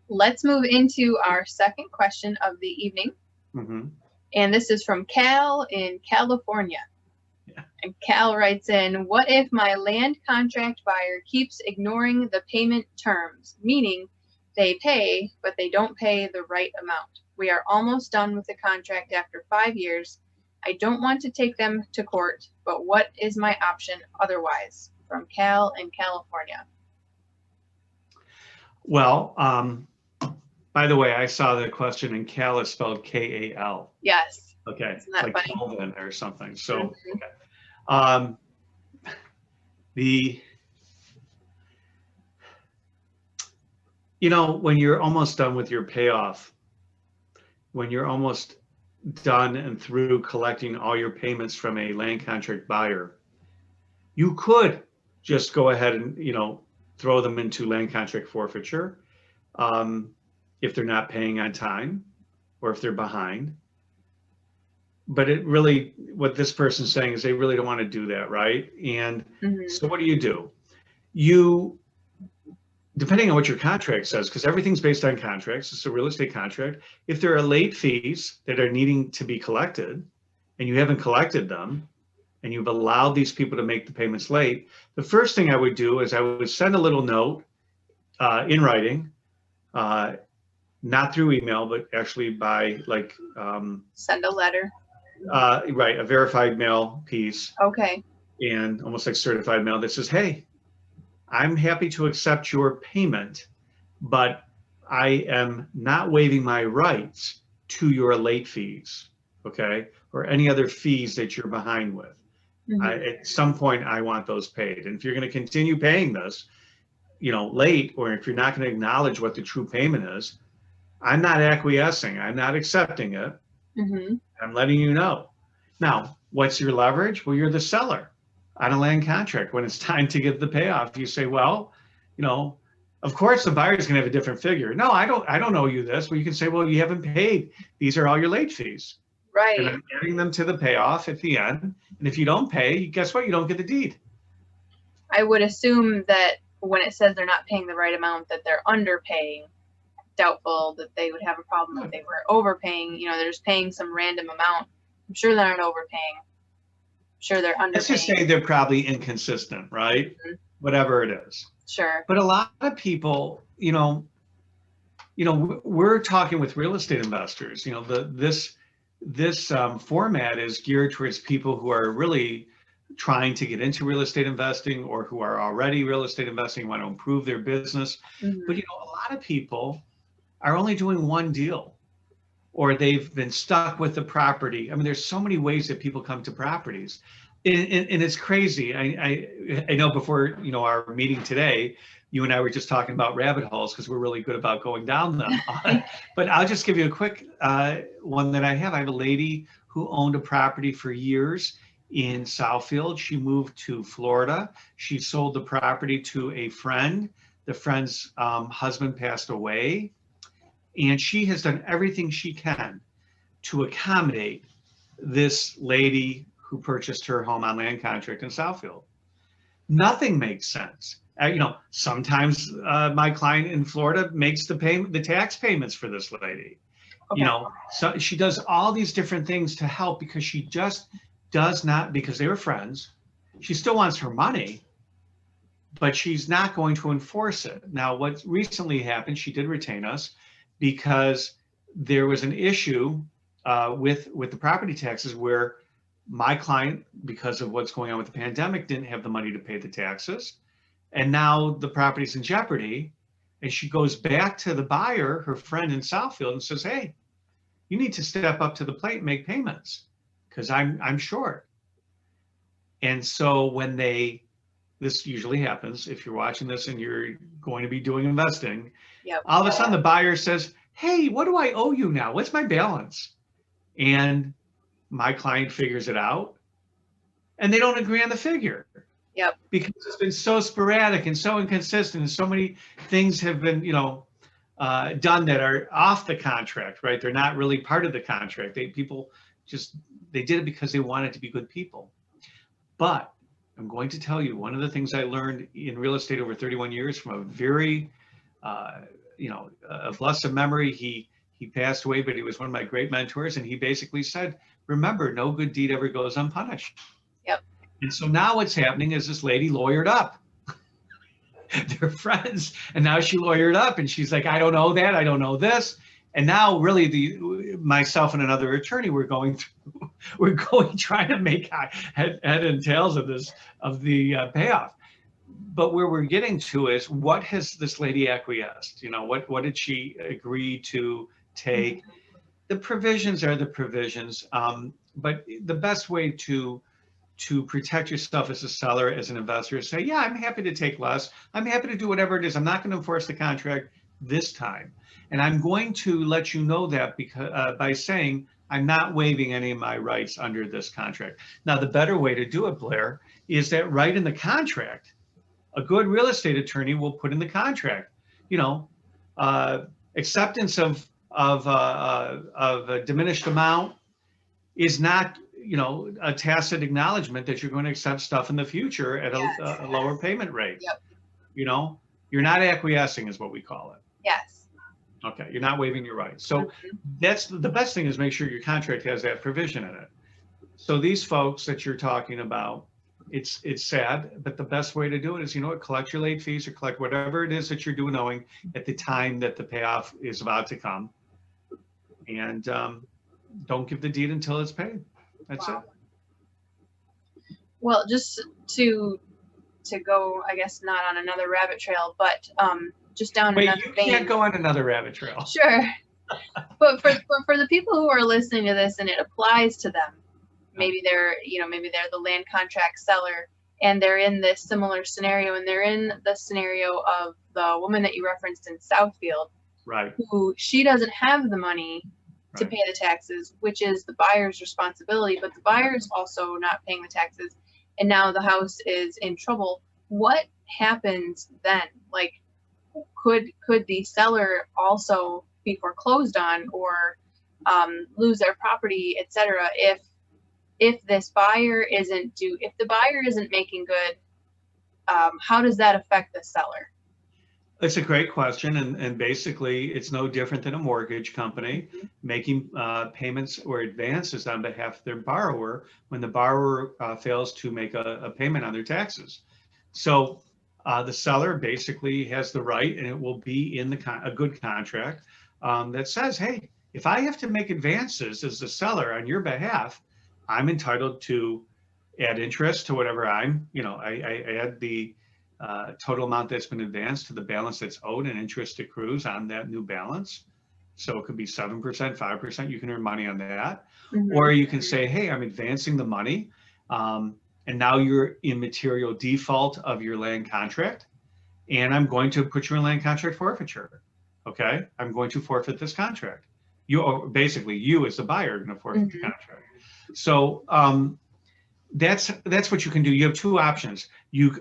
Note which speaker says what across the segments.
Speaker 1: Let's move into our second question of the evening.
Speaker 2: Mm-hmm.
Speaker 1: And this is from Cal in California.
Speaker 2: Yeah.
Speaker 1: And Cal writes in, what if my land contract buyer keeps ignoring the payment terms, meaning they pay, but they don't pay the right amount? We are almost done with the contract after 5 years. I don't want to take them to court, but what is my option otherwise? From Cal in California.
Speaker 2: Well, by the way, I saw the question, and Cal is spelled K-A-L.
Speaker 1: Yes.
Speaker 2: Okay,
Speaker 1: Isn't that
Speaker 2: like
Speaker 1: funny?
Speaker 2: Calvin or something. So,
Speaker 1: Mhm.
Speaker 2: okay. Um, when you're almost done with your payoff, when you're almost done and through collecting all your payments from a land contract buyer, you could just go ahead and, throw them into land contract forfeiture if they're not paying on time or if they're behind. But what this person's saying is they really don't want to do that, right? And so what do? You, depending on what your contract says, because everything's based on contracts, it's a real estate contract. If there are late fees that are needing to be collected and you haven't collected them and you've allowed these people to make the payments late, the first thing I would do is I would send a little note in writing, not through email, but actually by
Speaker 1: send a letter.
Speaker 2: Right, a verified mail piece.
Speaker 1: Okay.
Speaker 2: And almost like certified mail that says, hey, I'm happy to accept your payment, but I am not waiving my rights to your late fees, okay, or any other fees that you're behind with. At some point, I want those paid. And if you're going to continue paying this, late, or if you're not going to acknowledge what the true payment is, I'm not acquiescing. I'm not accepting it. I'm letting you know. Now, what's your leverage? Well, you're the seller on a land contract. When it's time to get the payoff, you say, well, of course the buyer's going to have a different figure. No, I don't owe you this. Well, you can say, well, you haven't paid. These are all your late fees.
Speaker 1: Right.
Speaker 2: And I'm adding them to the payoff at the end. And if you don't pay, guess what? You don't get the deed.
Speaker 1: I would assume that when it says they're not paying the right amount, that they're underpaying. Doubtful that they would have a problem if they were overpaying. They're just paying some random amount. I'm sure they aren't overpaying. I'm sure they're underpaying.
Speaker 2: Let's just say they're probably inconsistent, right? Whatever it is.
Speaker 1: Sure.
Speaker 2: But a lot of people, we're talking with real estate investors. This format is geared towards people who are really trying to get into real estate investing or who are already real estate investing, want to improve their business. But a lot of people are only doing one deal, or they've been stuck with the property. I mean, there's so many ways that people come to properties, and it's crazy. I know before our meeting today, you and I were just talking about rabbit holes because we're really good about going down them. But I'll just give you a quick one that I have. I have a lady who owned a property for years in Southfield. She moved to Florida. She sold the property to a friend. The friend's husband passed away. And she has done everything she can to accommodate this lady who purchased her home on land contract in Southfield. Nothing makes sense. Sometimes my client in Florida makes the tax payments for this lady. Okay. So she does all these different things to help because she just does not, because they were friends. She still wants her money, but she's not going to enforce it. Now, what recently happened, she did retain us, because there was an issue with the property taxes where my client, because of what's going on with the pandemic, didn't have the money to pay the taxes. And now the property's in jeopardy. And she goes back to the buyer, her friend in Southfield, and says, hey, you need to step up to the plate and make payments because I'm short. And so this usually happens if you're watching this and you're going to be doing investing. Yep. All of a sudden the buyer says, hey, what do I owe you now? What's my balance? And my client figures it out and they don't agree on the figure.
Speaker 1: Yep.
Speaker 2: Because it's been so sporadic and so inconsistent and so many things have been, done that are off the contract, right? They're not really part of the contract. They did it because they wanted to be good people. But I'm going to tell you, one of the things I learned in real estate over 31 years from a very of blessed memory. He passed away, but he was one of my great mentors, and he basically said, remember, no good deed ever goes unpunished.
Speaker 1: Yep.
Speaker 2: And so now what's happening is this lady lawyered up. They're friends, and now she lawyered up, and she's like, I don't know that, I don't know this. And now really myself and another attorney, we're going trying to make head and tails of the payoff. But where we're getting to is, what has this lady acquiesced? What did she agree to take? The provisions are the provisions, but the best way to protect yourself as a seller, as an investor, is say, yeah, I'm happy to take less. I'm happy to do whatever it is. I'm not going to enforce the contract this time. And I'm going to let you know that by saying, I'm not waiving any of my rights under this contract. Now, the better way to do it, Blair, is that right in the contract, a good real estate attorney will put in the contract, acceptance of a diminished amount is not, a tacit acknowledgement that you're going to accept stuff in the future at a lower payment rate.
Speaker 1: Yep.
Speaker 2: You're not acquiescing, is what we call it.
Speaker 1: Yes.
Speaker 2: Okay, you're not waiving your rights. So that's the best thing, is make sure your contract has that provision in it. So these folks that you're talking about, it's sad, but the best way to do it is, collect your late fees, or collect whatever it is that you're doing owing at the time that the payoff is about to come. And don't give the deed until it's paid. That's it.
Speaker 1: Well, just to go, I guess, not on another rabbit trail, but just down another vein.
Speaker 2: You can't go on another rabbit trail.
Speaker 1: Sure. But for the people who are listening to this and it applies to them, maybe they're the land contract seller and they're in this similar scenario, and they're in the scenario of the woman that you referenced in Southfield,
Speaker 2: right?
Speaker 1: Who she doesn't have the money to pay the taxes, which is the buyer's responsibility, but the buyer's also not paying the taxes, and now the house is in trouble. What happens then? Like, could the seller also be foreclosed on, or lose their property, etc., if this buyer isn't if the buyer isn't making good? How does that affect the seller?
Speaker 2: It's a great question, and basically it's no different than a mortgage company making payments or advances on behalf of their borrower when the borrower fails to make a payment on their taxes. So the seller basically has the right, and it will be in a good contract that says, hey, if I have to make advances as the seller on your behalf, I'm entitled to add interest to whatever I add the total amount that's been advanced to the balance that's owed, and interest accrues on that new balance. So it could be 7%, 5%. You can earn money on that. Or you can say, hey, I'm advancing the money, and now you're in material default of your land contract, and I'm going to put you in land contract forfeiture. Okay, I'm going to forfeit this contract. You as the buyer are going to forfeit the contract. So that's what you can do. You have two options.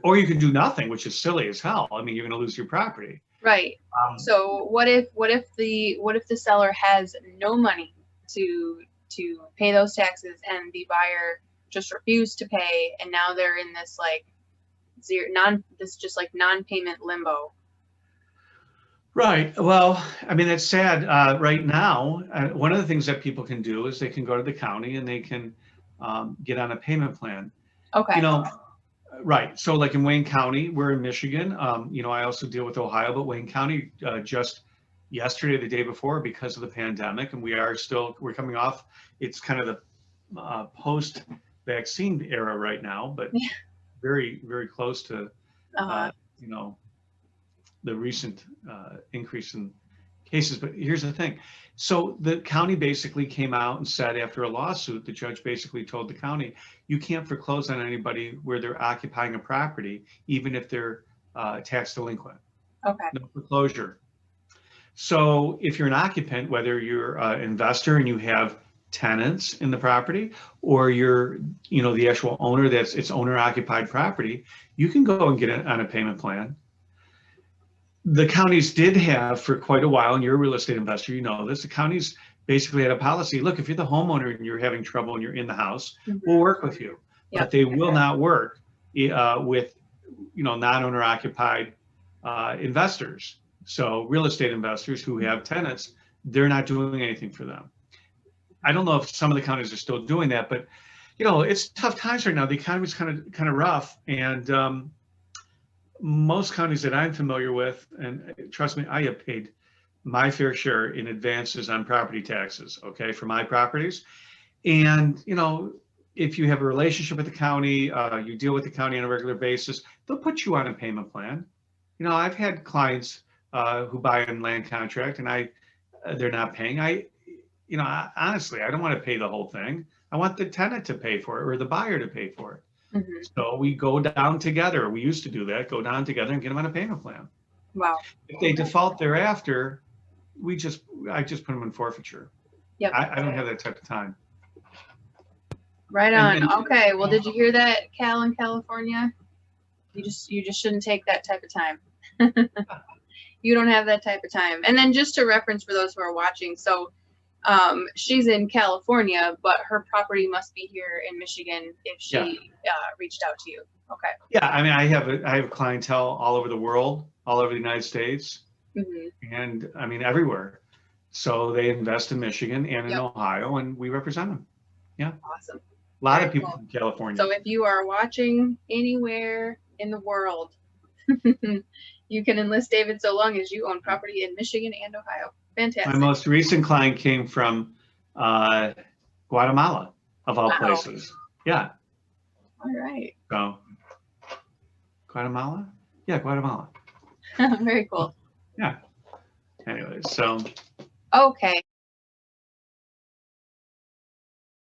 Speaker 2: Or you can do nothing, which is silly as hell. I mean, you're going to lose your property.
Speaker 1: Right. So what if the seller has no money to pay those taxes, and the buyer just refused to pay, and now they're in this non-payment limbo?
Speaker 2: Right. Well, I mean, that's sad. Right now, one of the things that people can do is they can go to the county and they can get on a payment plan.
Speaker 1: Okay.
Speaker 2: Right. So like in Wayne County, we're in Michigan. I also deal with Ohio, but Wayne County just yesterday, the day before, because of the pandemic, and we're coming off, it's kind of the post-vaccine era right now, but very, very close to, the recent increase in cases. But here's the thing. So the county basically came out and said, after a lawsuit, the judge basically told the county, you can't foreclose on anybody where they're occupying a property, even if they're tax delinquent.
Speaker 1: Okay. No
Speaker 2: foreclosure. So if you're an occupant, whether you're an investor and you have tenants in the property, or you're, the actual owner, it's owner occupied property, you can go and get it on a payment plan. The counties did have for quite a while, and you're a real estate investor, the counties basically had a policy. Look, if you're the homeowner and you're having trouble and you're in the house, we'll work with you. Yep. But they will not work with, non-owner occupied investors. So real estate investors who have tenants, they're not doing anything for them. I don't know if some of the counties are still doing that, but it's tough times right now. The economy's kind of rough, and most counties that I'm familiar with, and trust me, I have paid my fair share in advances on property taxes, okay, for my properties. And if you have a relationship with the county, you deal with the county on a regular basis, they'll put you on a payment plan. I've had clients who buy on land contract, and they're not paying. Honestly, I don't want to pay the whole thing. I want the tenant to pay for it or the buyer to pay for it.
Speaker 1: Mm-hmm.
Speaker 2: So we go down together. We used to do that, go down together and get them on a payment plan.
Speaker 1: Wow.
Speaker 2: If they default thereafter, I just put them in forfeiture.
Speaker 1: Yep.
Speaker 2: I don't have that type of time.
Speaker 1: Right on. Okay. Well, did you hear that, Cal in California? You just shouldn't take that type of time. You don't have that type of time. And then just to reference for those who are watching, so she's in California, but her property must be here in Michigan if she reached out to you. Okay.
Speaker 2: Yeah, I mean, I have clientele all over the world, all over the United States, and I mean everywhere. So they invest in Michigan and in Ohio, and we represent them. Yeah.
Speaker 1: Awesome.
Speaker 2: A lot of people from California.
Speaker 1: So if you are watching anywhere in the world, you can enlist David so long as you own property in Michigan and Ohio. Fantastic.
Speaker 2: My most recent client came from Guatemala, of all places. Yeah.
Speaker 1: All right.
Speaker 2: So, Guatemala? Yeah, Guatemala.
Speaker 1: Very cool.
Speaker 2: Yeah. Anyway, so.
Speaker 1: Okay.